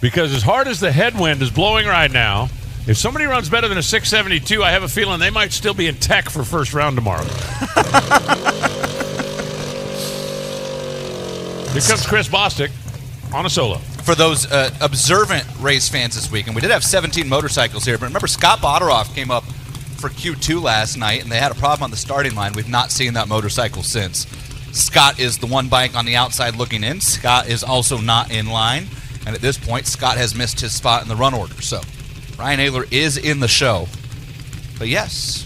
Because as hard as the headwind is blowing right now, if somebody runs better than a 672, I have a feeling they might still be in tech for first round tomorrow. Here comes Chris Bostick on a solo. For those observant race fans this week, and we did have 17 motorcycles here, but remember Scott Botteroff came up for Q2 last night, and they had a problem on the starting line. We've not seen that motorcycle since. Scott is the one bike on the outside looking in. Scott is also not in line, and at this point, Scott has missed his spot in the run order. So Ryan Ayler is in the show. But yes,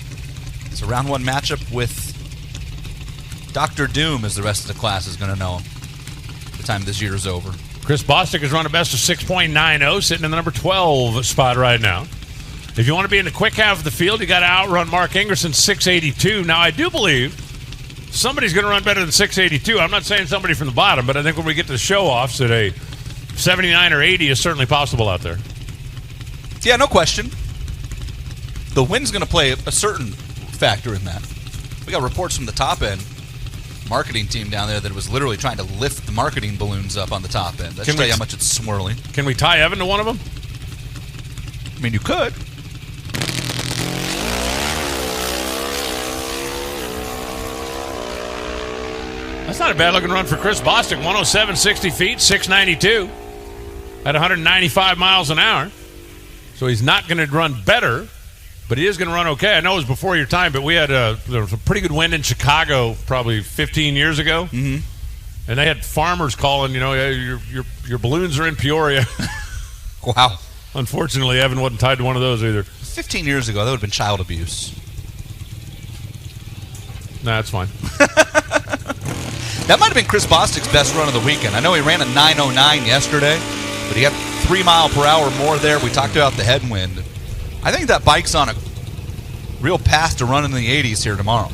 it's a round one matchup with Dr. Doom, as the rest of the class is going to know him by the time this year is over. Chris Bostick has run a best of 6.90, sitting in the number 12 spot right now. If you want to be in the quick half of the field, you got to outrun Mark Ingerson's 682. Now, I do believe somebody's going to run better than 682. I'm not saying somebody from the bottom, but I think when we get to the show-offs that a 79 or 80 is certainly possible out there. Yeah, no question. The wind's going to play a certain factor in that. We got reports from the top end marketing team down there that was literally trying to lift the marketing balloons up on the top end. That should tell you how much it's swirling. Can we tie Evan to one of them? I mean, you could. That's not a bad-looking run for Chris Bostick. 107, 60 feet, 692 at 195 miles an hour. So he's not going to run better, but he is going to run okay. I know it was before your time, but we had there was a pretty good wind in Chicago probably 15 years ago. Mm-hmm. And they had farmers calling, your balloons are in Peoria. Wow. Unfortunately, Evan wasn't tied to one of those either. 15 years ago, that would have been child abuse. Nah, that's fine. That might have been Chris Bostick's best run of the weekend. I know he ran a 9:09 yesterday, but he got 3 mile per hour more there. We talked about the headwind. I think that bike's on a real path to run in the 80s here tomorrow.